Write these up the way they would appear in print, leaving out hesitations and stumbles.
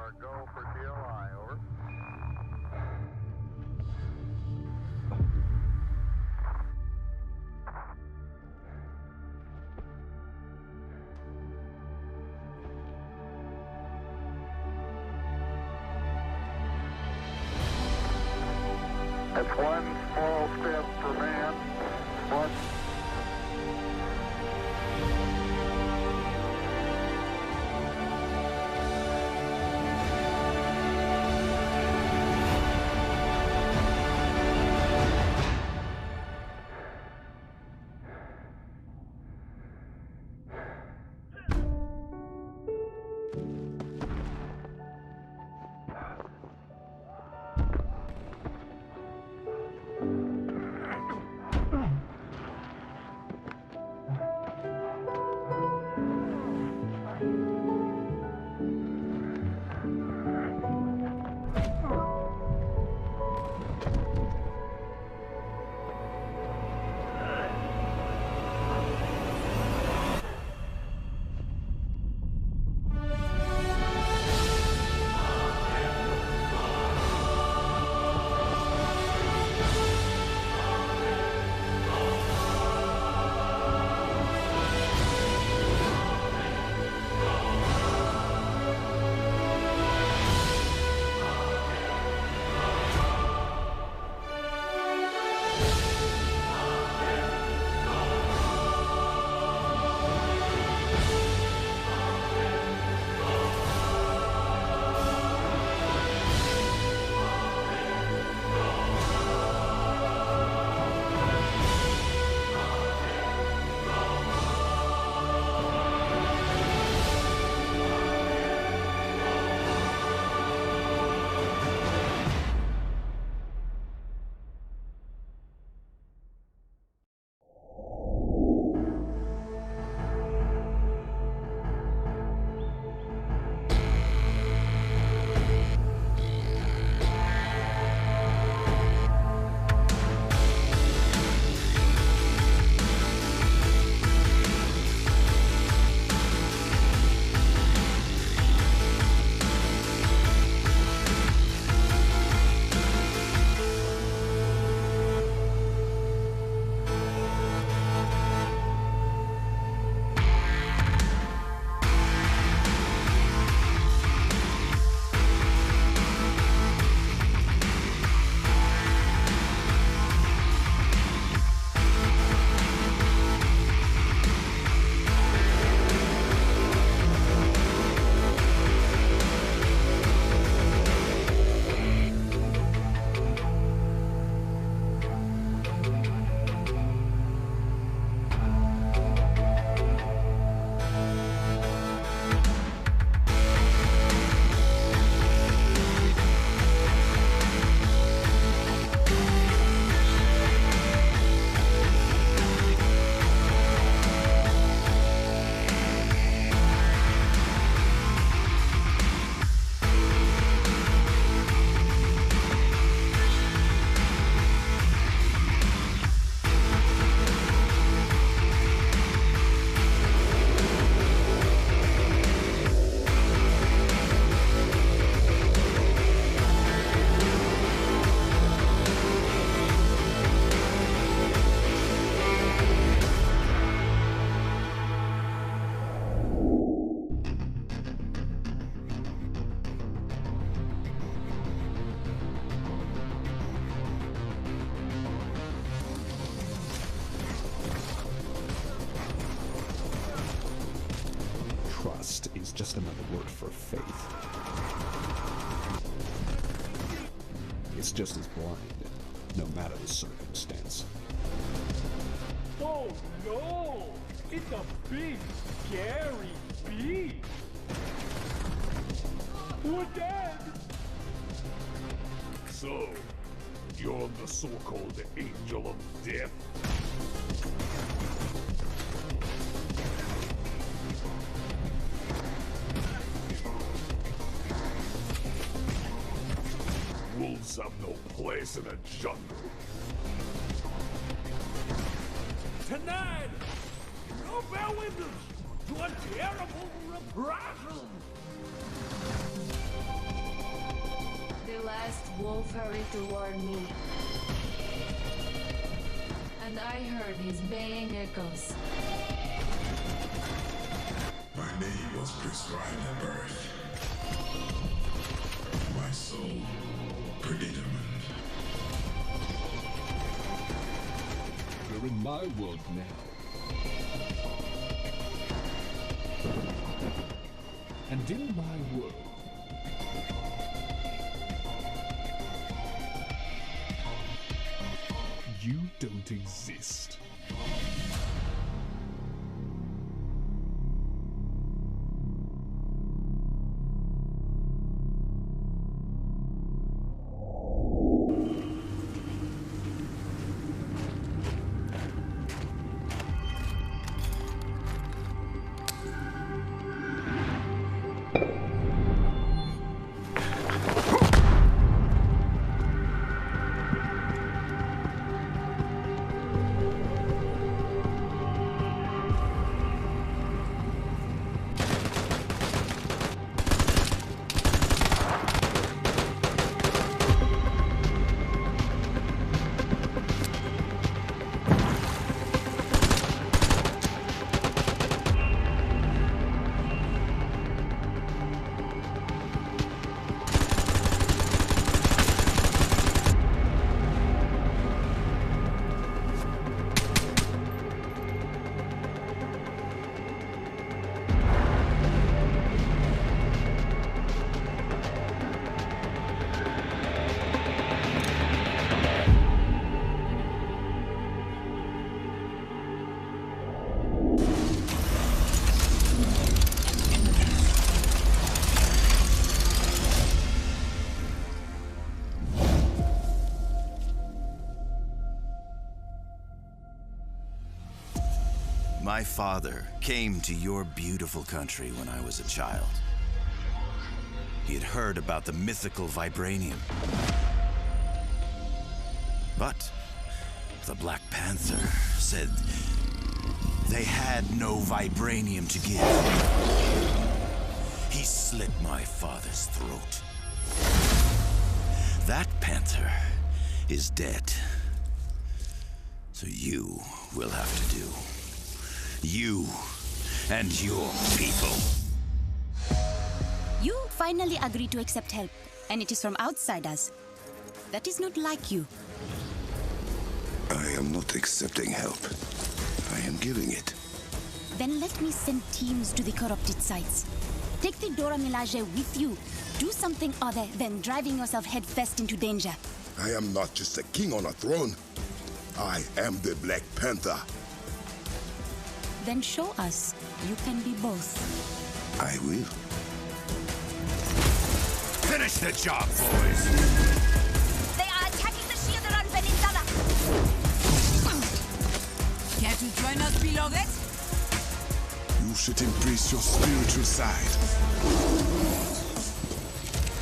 are go for DLI, over. That's one small step for man, one Trust is just another word for faith. It's just as blind, no matter the circumstance. Oh no! It's a big, scary beast! We're dead! So, you're the so-called Angel of Death? Wolves have no place in a jungle. Tonight, no bear witness to a terrible reprisal! The last wolf hurried toward me, and I heard his baying echoes. My name was prescribed at birth. My soul, predicament. You're in my world now. And in my world, you don't exist. My father came to your beautiful country when I was a child. He had heard about the mythical vibranium. But the Black Panther said they had no vibranium to give. He slit my father's throat. That panther is dead. So you will have to do. You and your people. You finally agree to accept help, and it is from outside us. That is not like you. I am not accepting help. I am giving it. Then let me send teams to the corrupted sites. Take the Dora Milaje with you. Do something other than driving yourself headfirst into danger. I am not just a king on a throne. I am the Black Panther. Then show us you can be both. I will. Finish the job, boys! They are attacking the shield around Peninsula. Care to join us, beloved? You should embrace your spiritual side.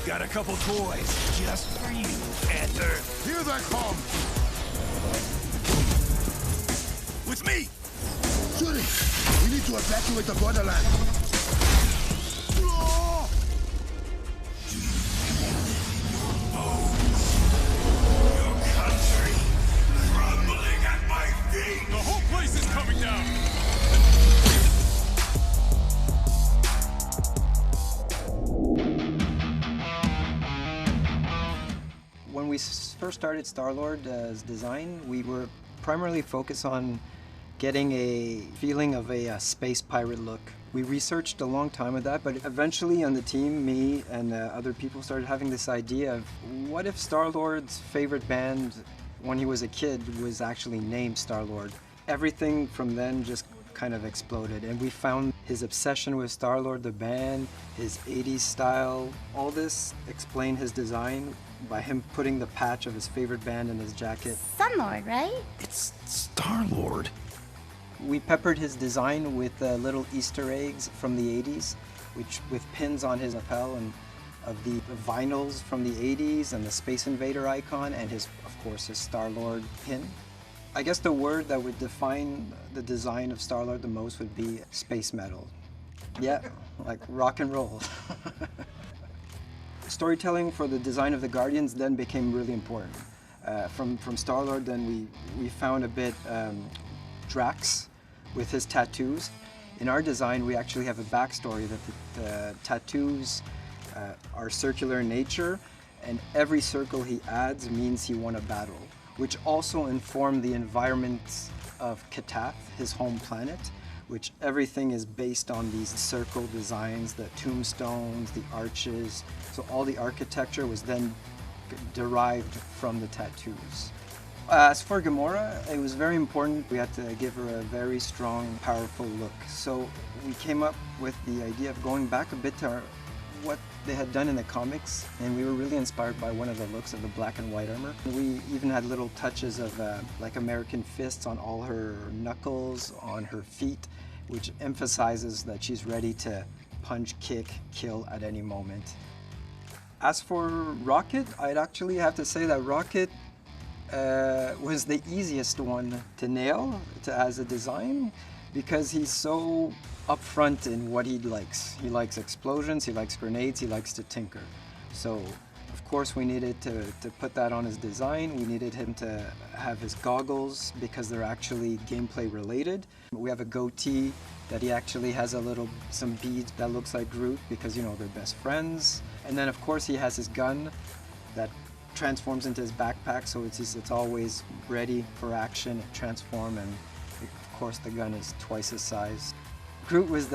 Got a couple toys just for you, Panther. Here they come! With me! Shuri, we need to evacuate the borderland. Your country crumbling at my feet! The whole place is coming down! When we first started Star-Lord's design, we were primarily focused on getting a feeling of a space pirate look. We researched a long time with that, but eventually on the team, me and other people started having this idea of what if Star-Lord's favorite band when he was a kid was actually named Star-Lord. Everything from then just kind of exploded, and we found his obsession with Star-Lord the band, his 80s style, all this explained his design by him putting the patch of his favorite band in his jacket. Sunlord, right? It's Star-Lord. We peppered his design with little Easter eggs from the 80s, with pins on his lapel and of the vinyls from the 80s and the Space Invader icon and of course, his Star-Lord pin. I guess the word that would define the design of Star-Lord the most would be space metal. Yeah, like rock and roll. Storytelling for the design of the Guardians then became really important. From Star-Lord, then we found a bit Drax with his tattoos. In our design, we actually have a backstory that the tattoos are circular in nature, and every circle he adds means he won a battle, which also informed the environment of Katath, his home planet, which everything is based on these circle designs, the tombstones, the arches. So all the architecture was then derived from the tattoos. As for Gamora, it was very important. We had to give her a very strong, powerful look. So we came up with the idea of going back a bit to what they had done in the comics, and we were really inspired by one of the looks of the black and white armor. We even had little touches of like American fists on all her knuckles, on her feet, which emphasizes that she's ready to punch, kick, kill at any moment. As for Rocket, I'd actually have to say that Rocket was the easiest one to nail as a design, because he's so upfront in what he likes. He likes explosions, he likes grenades, he likes to tinker. So of course we needed to put that on his design. We needed him to have his goggles because they're actually gameplay related. We have a goatee that he actually has some beads that looks like Groot because, you know, they're best friends. And then of course he has his gun that transforms into his backpack, so it's always ready for action, it transforms, and of course the gun is twice his size. Groot was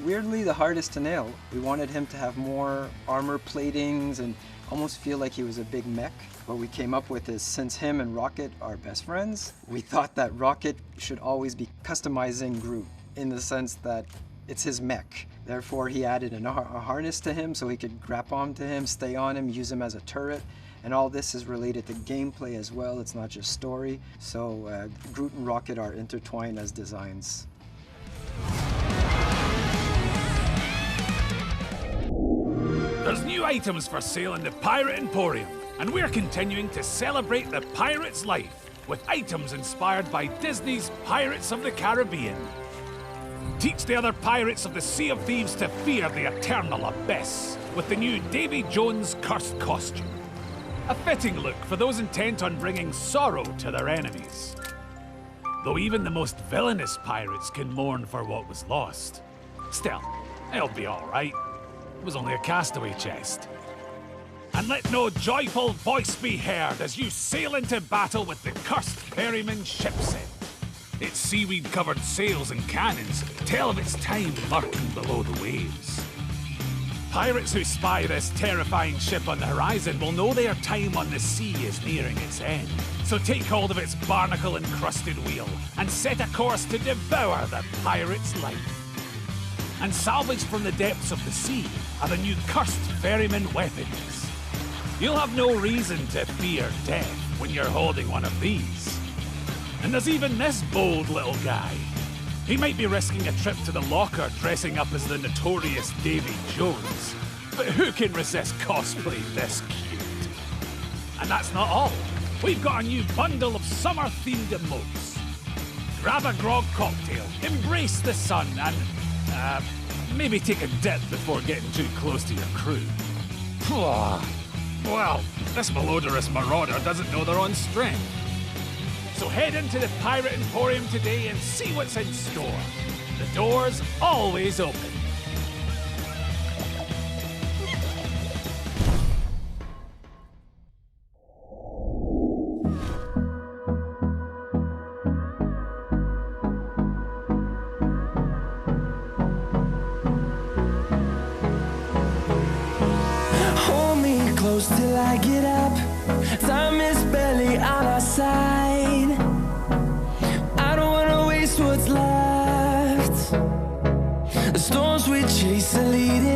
weirdly the hardest to nail. We wanted him to have more armor platings and almost feel like he was a big mech. What we came up with is, since him and Rocket are best friends, we thought that Rocket should always be customizing Groot in the sense that it's his mech. Therefore, he added a harness to him so he could grab onto him, stay on him, use him as a turret. And all this is related to gameplay as well. It's not just story. So Groot and Rocket are intertwined as designs. There's new items for sale in the Pirate Emporium, and we're continuing to celebrate the pirate's life with items inspired by Disney's Pirates of the Caribbean. Teach the other pirates of the Sea of Thieves to fear the eternal abyss with the new Davy Jones cursed costume. A fitting look for those intent on bringing sorrow to their enemies. Though even the most villainous pirates can mourn for what was lost. Still, it'll be alright. It was only a castaway chest. And let no joyful voice be heard as you sail into battle with the cursed ferryman shipset. Its seaweed-covered sails and cannons tell of its time lurking below the waves. Pirates who spy this terrifying ship on the horizon will know their time on the sea is nearing its end. So take hold of its barnacle-encrusted wheel and set a course to devour the pirate's life. And salvaged from the depths of the sea are the new cursed ferryman weapons. You'll have no reason to fear death when you're holding one of these. And there's even this bold little guy. He might be risking a trip to the locker dressing up as the notorious Davy Jones, but who can resist cosplay this cute? And that's not all. We've got a new bundle of summer-themed emotes. Grab a grog cocktail, embrace the sun, and maybe take a dip before getting too close to your crew. Well, this malodorous marauder doesn't know their own strength. So head into the Pirate Emporium today and see what's in store. The door's always open. Hold me close till I get up. Time is barely on our side. I don't wanna waste what's left. The storms we chase are leading